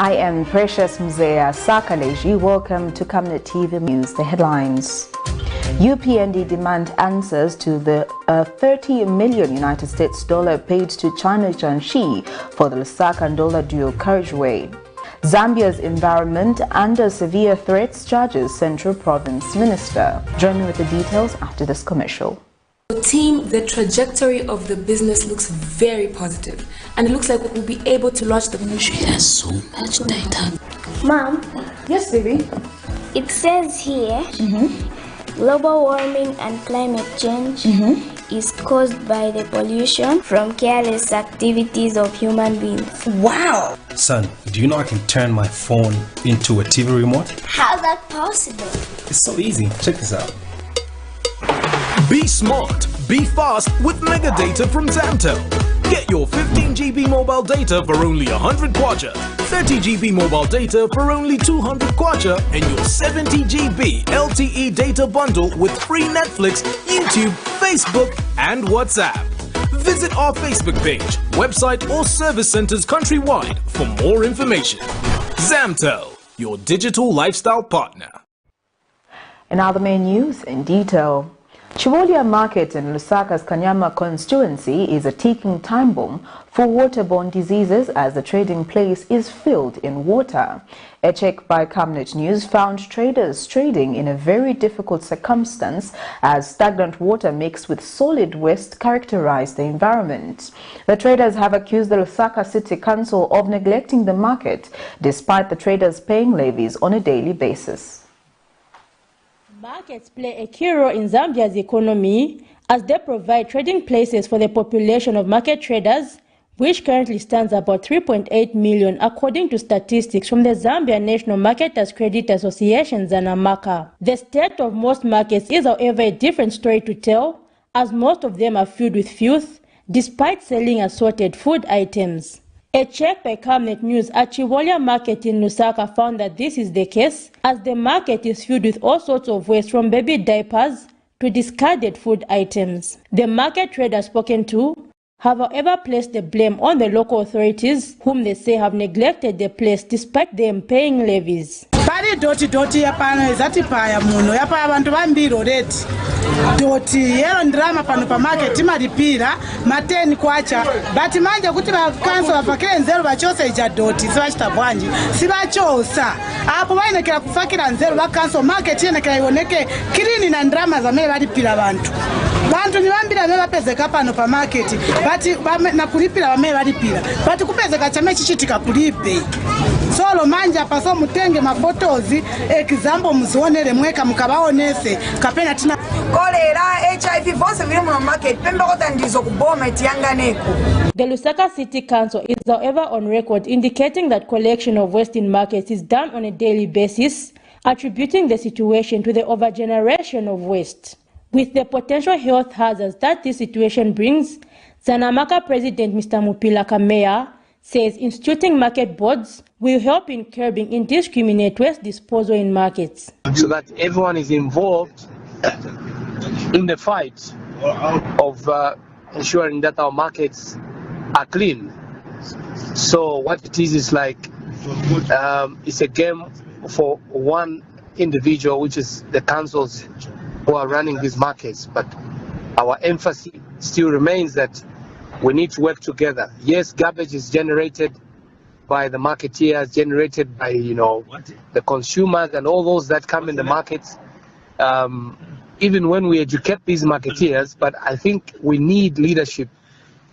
I am Precious Mzea Sakaleji. Welcome to Camnet TV News. The headlines. UPND demand answers to the 30 million United States dollar paid to China JIANGXI for the LUSAKA-NDOLA dual carriageway. Zambia's environment under severe threats, charges Central Province Minister. Join me with the details after this commercial. Team, the trajectory of the business looks very positive, and it looks like we'll be able to launch the mission. There's so much data. Mom? Yes, baby? It says here, global warming and climate change is caused by the pollution from careless activities of human beings. Wow! Son, do you know I can turn my phone into a TV remote? How's that possible? It's so easy. Check this out. Be smart, be fast with mega data from Zamtel. Get your 15 GB mobile data for only 100 kwacha, 30 GB mobile data for only 200 kwacha, and your 70 GB LTE data bundle with free Netflix, YouTube, Facebook, and WhatsApp. Visit our Facebook page, website, or service centers countrywide for more information. Zamtel, your digital lifestyle partner. And now the main news in detail. Chivolia Market in Lusaka's Kanyama constituency is a ticking time bomb for waterborne diseases as the trading place is filled in water. A check by Camnet News found traders trading in a very difficult circumstance as stagnant water mixed with solid waste characterized the environment. The traders have accused the Lusaka City Council of neglecting the market despite the traders paying levies on a daily basis. Markets play a key role in Zambia's economy as they provide trading places for the population of market traders, which currently stands about 3.8 million according to statistics from the Zambia National Marketers Credit Association, ZAMBIA. The state of most markets is, however, a different story to tell, as most of them are filled with filth, despite selling assorted food items. A check by Camnet News at Chivolia Market in Lusaka found that this is the case, as the market is filled with all sorts of waste from baby diapers to discarded food items. The market traders spoken to have, however, placed the blame on the local authorities, whom they say have neglected the place despite them paying levies. Pari doti yapano ezati paya muno yapa abantu bambiri already doti yero ndrama pano pa market imalipira mateni kwacha but manje kuti vakanso vafakire nzeru vachose ija doti sivachita bwanji sivachosa apo vainekera kufakira nzeru vakanso market inekera ioneke clean na ndrama zamene valipira vantu ni vambiri amene vapezeka pano pa market but na kulipira vamene valipira but kupezeka chamene chichitika kulibe solo manje apaso mutenge mafotozi example muzionere mweka mukavaonese kapena tina kolera HIV vose viri mu market pembe kota ndizo kuboma itiyanganeko. The Lusaka City Council is, however, on record indicating that collection of waste in markets is done on a daily basis, attributing the situation to the overgeneration of waste. With the potential health hazards that this situation brings, Zanamaka President Mr. Mupila Kameya says instituting market boards will help in curbing indiscriminate waste disposal in markets. So that everyone is involved in the fight of ensuring that our markets are clean. So what it is like it's a game for one individual, which is the councils who are running these markets, but our emphasis still remains that we need to work together. Yes, garbage is generated by the marketeers, generated by the consumers and all those that come in the markets. Even when we educate these marketeers, but I think we need leadership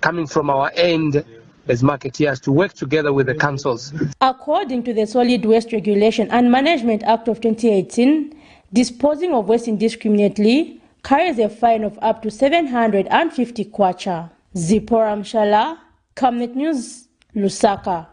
coming from our end as marketeers to work together with the councils. According to the Solid Waste Regulation and Management Act of 2018, disposing of waste indiscriminately carries a fine of up to 750 kwacha. Zipporah Mshala, Camnet News, Lusaka.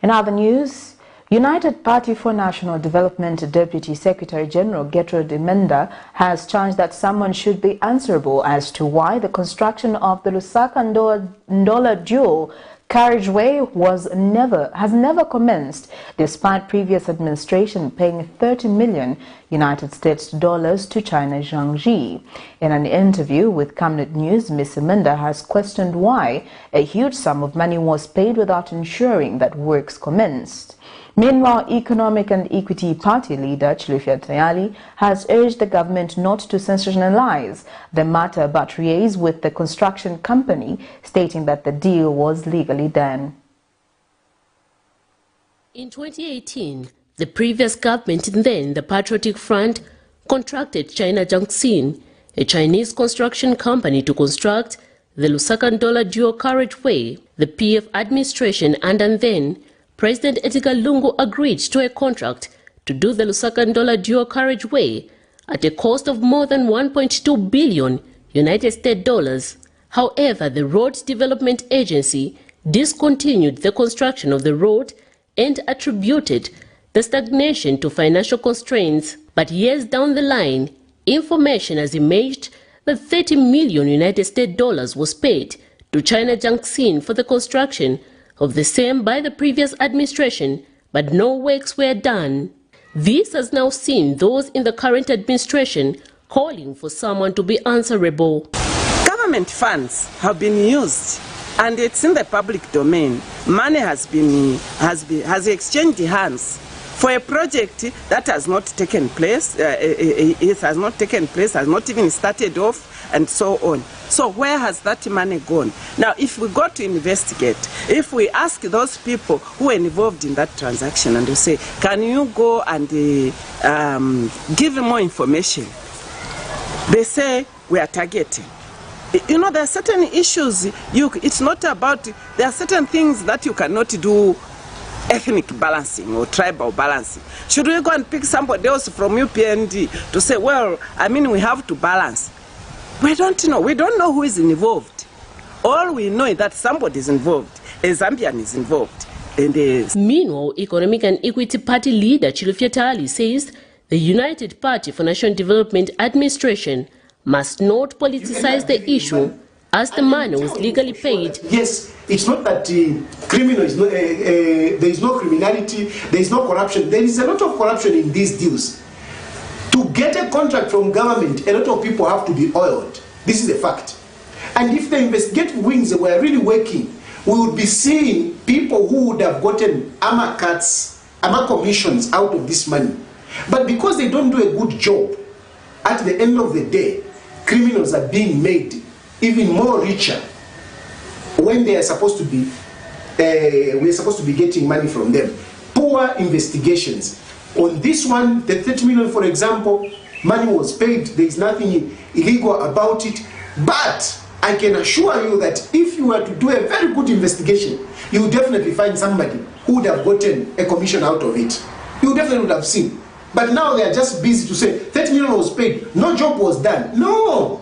In other news, United Party for National Development Deputy Secretary General Gertrude Imenda has charged that someone should be answerable as to why the construction of the LUSAKA-NDOLA dual Carriageway has never commenced, despite previous administration paying $30 million to China JIANGXI. In an interview with Camnet News, Ms. Minda has questioned why a huge sum of money was paid without ensuring that works commenced. Meanwhile, Economic and Equity Party leader JIANGXI has urged the government not to sensationalize the matter but liaise with the construction company, stating that the deal was legally done. In 2018, the previous government, then the Patriotic Front, contracted China JIANGXI, a Chinese construction company, to construct the LUSAKA-NDOLA dual carriageway. The PF administration and then President Edgar Lungu agreed to a contract to do the LUSAKA-NDOLA dual carriageway at a cost of more than $1.2 billion. However, the Road Development Agency discontinued the construction of the road and attributed the stagnation to financial constraints. But years down the line, information has emerged that $30 million was paid to China JIANGXI for the construction of the same by the previous administration, but no works were done. This has now seen those in the current administration calling for someone to be answerable. Government funds have been used, and it's in the public domain. Money has exchanged hands for a project that has not taken place. It has not taken place, has not even started off, and so on. So where has that money gone? Now, if we go to investigate, if we ask those people who are involved in that transaction and we say, can you go and give more information? They say, we are targeting. You know, there are certain issues, it's not about, there are certain things that you cannot do ethnic balancing or tribal balancing. Should we go and pick somebody else from UPND to say, well, I mean, we have to balance? We don't know. We don't know who is involved. All we know is that somebody is involved. A Zambian is involved. Meanwhile, Economic and Equity Party leader JIANGXI says the United Party for National Development Administration must not politicize the issue, as the money was legally paid. Yes, it's not that there is no criminality, there is no corruption. There is a lot of corruption in these deals. To get a contract from government, a lot of people have to be oiled. This is a fact. And if the investigative wings were really working, we would be seeing people who would have gotten armor cuts, armor commissions out of this money. But because they don't do a good job, at the end of the day, criminals are being made even more richer when they are supposed to be, we're supposed to be getting money from them. Poor investigations. On this one, the 30 million, for example, money was paid. There is nothing illegal about it. But I can assure you that if you were to do a very good investigation, you would definitely find somebody who would have gotten a commission out of it. You definitely would have seen. But now they are just busy to say 30 million was paid, no job was done. No!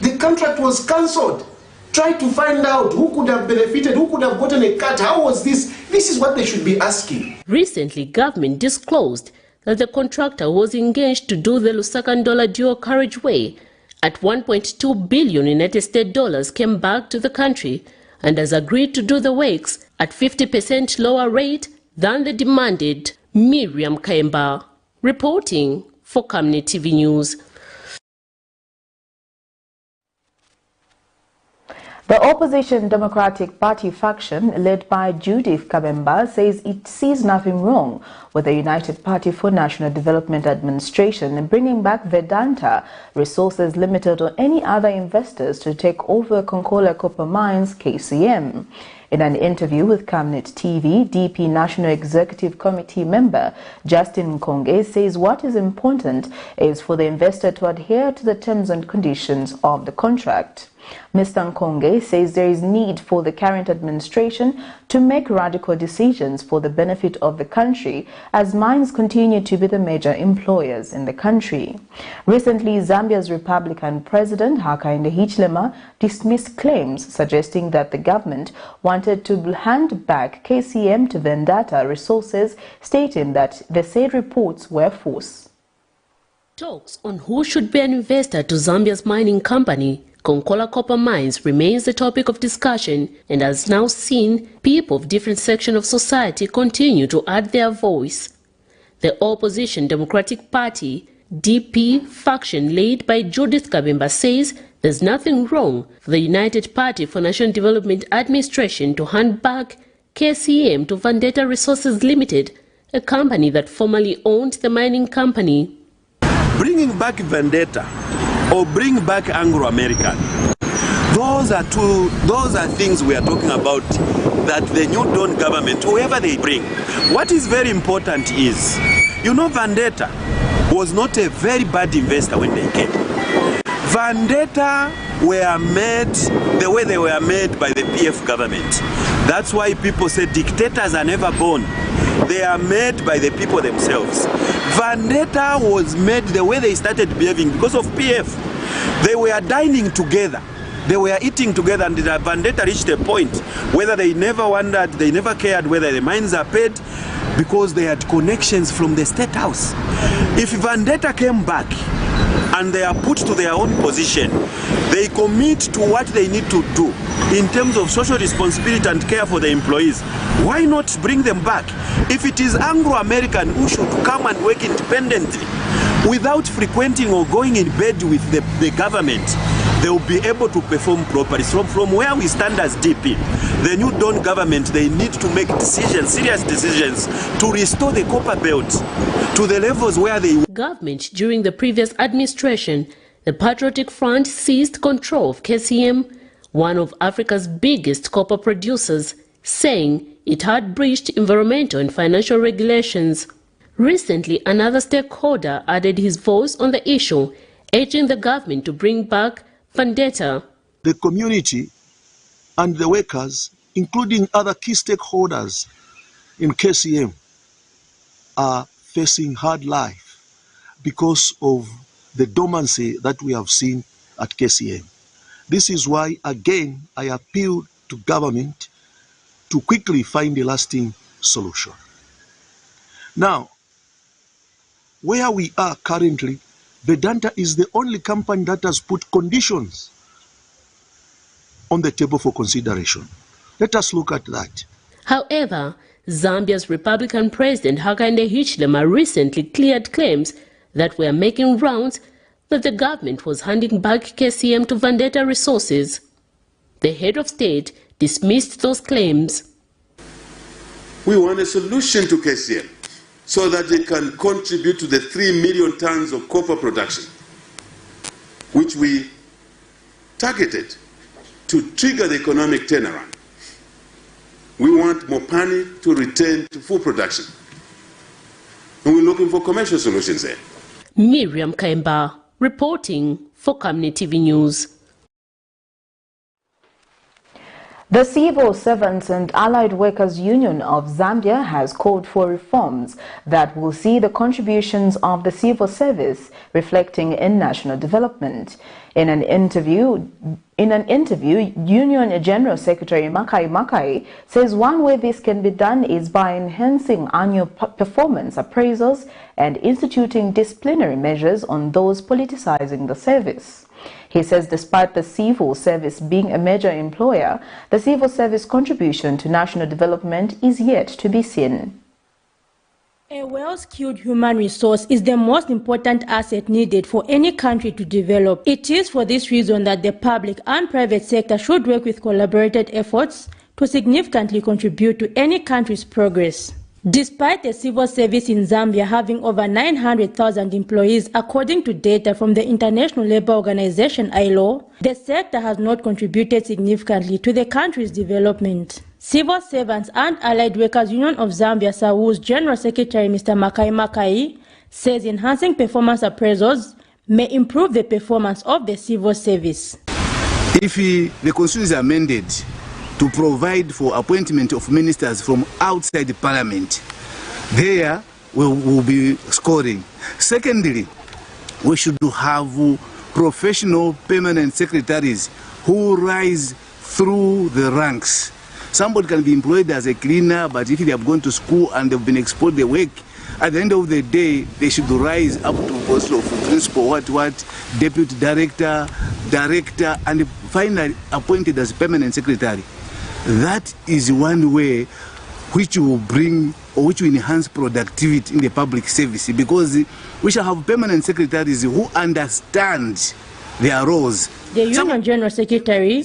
The contract was cancelled. Try to find out who could have benefited, who could have gotten a cut. How was this? This is what they should be asking. Recently, government disclosed that the contractor was engaged to do the LUSAKA-NDOLA dual carriageway at $1.2 billion came back to the country and has agreed to do the works at 50% lower rate than the demanded. Miriam Kaemba, reporting for Camnet TV News. The opposition Democratic Party faction, led by Judith Kabemba, says it sees nothing wrong with the United Party for National Development Administration bringing back Vedanta Resources Limited or any other investors to take over Konkola Copper Mines KCM. In an interview with Camnet TV, DP National Executive Committee member Justin Nkonge says what is important is for the investor to adhere to the terms and conditions of the contract. Mr. Nkonge says there is need for the current administration to make radical decisions for the benefit of the country as mines continue to be the major employers in the country. Recently, Zambia's Republican President Hakainde Hichilema dismissed claims suggesting that the government wanted to hand back KCM to Vedanta Resources, stating that the said reports were false. Talks on who should be an investor to Zambia's mining company Konkola Copper Mines remains the topic of discussion and has now seen people of different sections of society continue to add their voice. The opposition Democratic Party, DP faction led by Judith Kabemba says there's nothing wrong for the United Party for National Development Administration to hand back KCM to Vendetta Resources Limited, a company that formerly owned the mining company. Bringing back Vendetta or bring back Anglo-American, those are things we are talking about that the new Dawn government, whoever they bring. What is very important is, Vendetta was not a very bad investor when they came. Vendetta were made the way they were made by the PF government. That's why people say dictators are never born. They are made by the people themselves. Vendetta was made the way they started behaving because of PF. They were dining together. They were eating together, and the Vendetta reached a point whether they never wondered, they never cared whether the mines are paid because they had connections from the State House. If Vendetta came back and they are put to their own position, they commit to what they need to do in terms of social responsibility and care for the employees, why not bring them back? If it is Anglo-American who should come and work independently without frequenting or going in bed with the government, they will be able to perform properly. From where we stand as DP, the new Dawn government, they need to make decisions, serious decisions, to restore the copper belt to the levels where they... Government during the previous administration, the Patriotic Front seized control of KCM, one of Africa's biggest copper producers, saying it had breached environmental and financial regulations. Recently, another stakeholder added his voice on the issue, urging the government to bring back Vendetta. The community and the workers, including other key stakeholders in KCM, are facing hard life because of the dormancy that we have seen at KCM. This is why, again, I appeal to government to quickly find a lasting solution. Now, where we are currently, Vedanta is the only company that has put conditions on the table for consideration. Let us look at that. However, Zambia's Republican President Hakainde Hichilema recently cleared claims that were making rounds that the government was handing back KCM to Vendetta Resources. The head of state dismissed those claims. We want a solution to KCM so that they can contribute to the 3 million tons of copper production, which we targeted to trigger the economic turnaround. We want Mopani to return to full production. And we're looking for commercial solutions there. Miriam Kaimba, reporting for Camnet TV News. The Civil Servants and Allied Workers Union of Zambia has called for reforms that will see the contributions of the civil service reflecting in national development. In an interview, Union General Secretary Makai Makai says one way this can be done is by enhancing annual performance appraisals and instituting disciplinary measures on those politicizing the service. He says despite the civil service being a major employer, the civil service contribution to national development is yet to be seen. A well-skilled human resource is the most important asset needed for any country to develop. It is for this reason that the public and private sector should work with collaborated efforts to significantly contribute to any country's progress. Despite the civil service in Zambia having over 900,000 employees according to data from the International Labour Organization ILO, the sector has not contributed significantly to the country's development. Civil Servants and Allied Workers Union of Zambia SAWU's General Secretary Mr. Makai Makai says enhancing performance appraisals may improve the performance of the civil service. If the constitution is amended to provide for appointment of ministers from outside the parliament, there we will be scoring. Secondly, we should have professional permanent secretaries who rise through the ranks. Somebody can be employed as a cleaner, but if they have gone to school and they've been exposed to the work, at the end of the day, they should rise up to post of principal, deputy director, and finally appointed as permanent secretary. That is one way which will bring or which will enhance productivity in the public service, because we shall have permanent secretaries who understand their roles. The Union General Secretary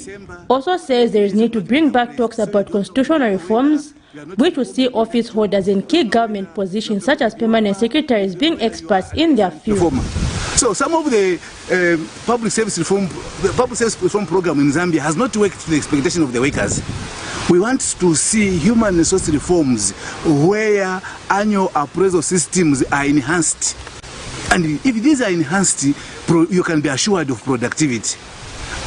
also says there is need to bring back talks about constitutional reforms, which will see office holders in key government positions such as permanent secretaries being experts in their field. So some of the public service reform program in Zambia has not worked to the expectation of the workers. We want to see human resource reforms where annual appraisal systems are enhanced. And if these are enhanced, you can be assured of productivity.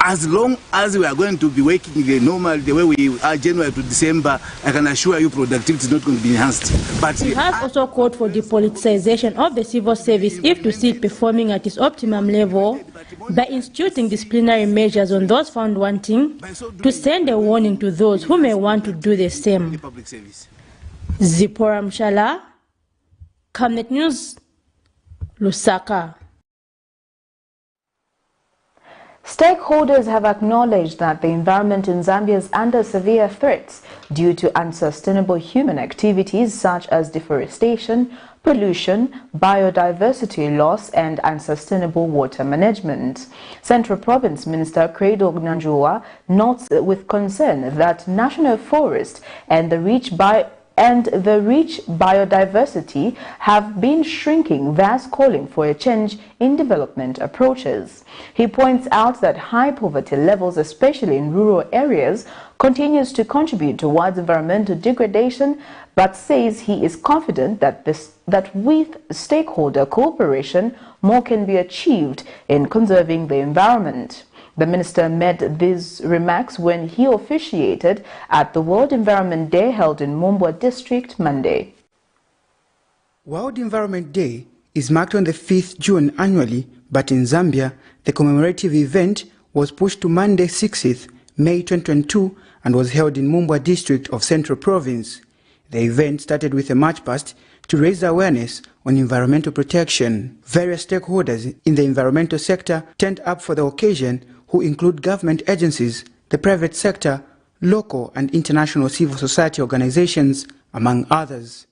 As long as we are going to be working the way we are January to December, I can assure you productivity is not going to be enhanced. But he has also called for depoliticization of the civil service if to see it performing at its optimum level, by instituting disciplinary measures on those found wanting, to send a warning to those who may want to do the same. Zipporah Mshala, Camnet News, Lusaka. Stakeholders have acknowledged that the environment in Zambia is under severe threats due to unsustainable human activities such as deforestation, pollution, biodiversity loss and unsustainable water management. Central Province Minister Credo Nyanjua notes with concern that national forest and the rich biodiversity have been shrinking, thus calling for a change in development approaches. He points out that high poverty levels, especially in rural areas, continues to contribute towards environmental degradation, but says he is confident that with stakeholder cooperation, more can be achieved in conserving the environment. The minister made these remarks when he officiated at the World Environment Day held in Mumbwa District Monday. World Environment Day is marked on the 5th June annually, but in Zambia, the commemorative event was pushed to Monday 6th May 2022 and was held in Mumbwa District of Central Province. The event started with a march past to raise awareness on environmental protection. Various stakeholders in the environmental sector turned up for the occasion, who include government agencies, the private sector, local and international civil society organizations, among others.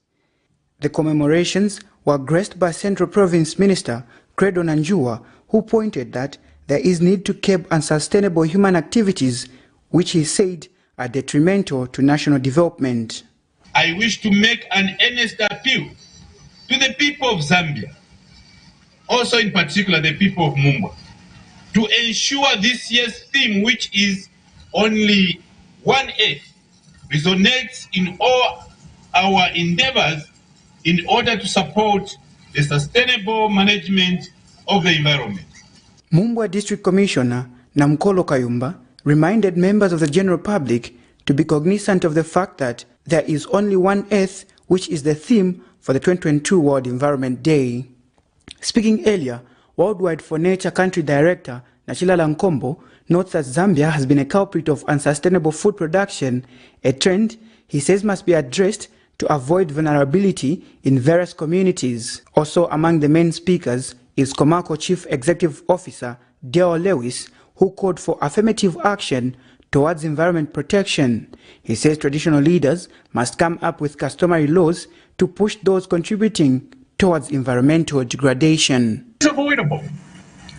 The commemorations were graced by Central Province Minister Credo Nyanjua, who pointed that there is need to curb unsustainable human activities, which he said are detrimental to national development. I wish to make an earnest appeal to the people of Zambia, also in particular the people of Mumbwa, to ensure this year's theme, which is only one Earth, resonates in all our endeavors in order to support the sustainable management of the environment. Mumbwa District Commissioner Namkolo Kayumba reminded members of the general public to be cognizant of the fact that there is only one Earth, which is the theme for the 2022 World Environment Day. Speaking earlier, Worldwide for Nature Country Director Nachilala Nkombo notes that Zambia has been a culprit of unsustainable food production, a trend he says must be addressed to avoid vulnerability in various communities. Also among the main speakers is Komako Chief Executive Officer Dale Lewis, who called for affirmative action towards environment protection. He says traditional leaders must come up with customary laws to push those contributing towards environmental degradation. It's avoidable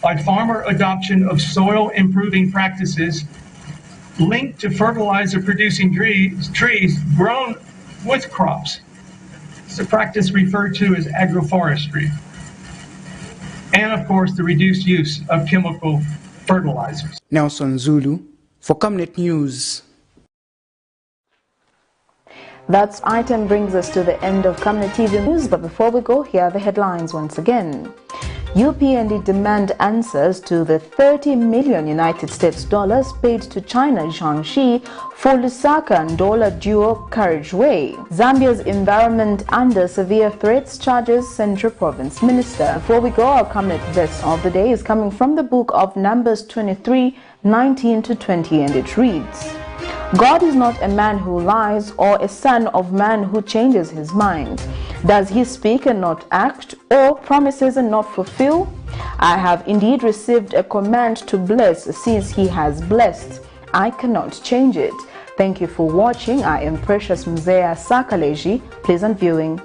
by farmer adoption of soil improving practices linked to fertilizer producing trees grown with crops. It's a practice referred to as agroforestry. And of course the reduced use of chemical fertilizers. Nelson Zulu for Camnet News. That item brings us to the end of Camnet TV News, but before we go, here are the headlines once again. UPND demand answers to the $30 million United States dollars paid to China JIANGXI for LUSAKA-NDOLA duo carriageway. Zambia's environment under severe threats, charges Central Province Minister. Before we go, our Camnet verse of the day is coming from the book of Numbers 23:19-20, and it reads, God is not a man who lies or a son of man who changes his mind. Does he speak and not act, or promises and not fulfill? I have indeed received a command to bless, since he has blessed. I cannot change it. Thank you for watching. I am Precious Mzea Sakaleji. Pleasant viewing.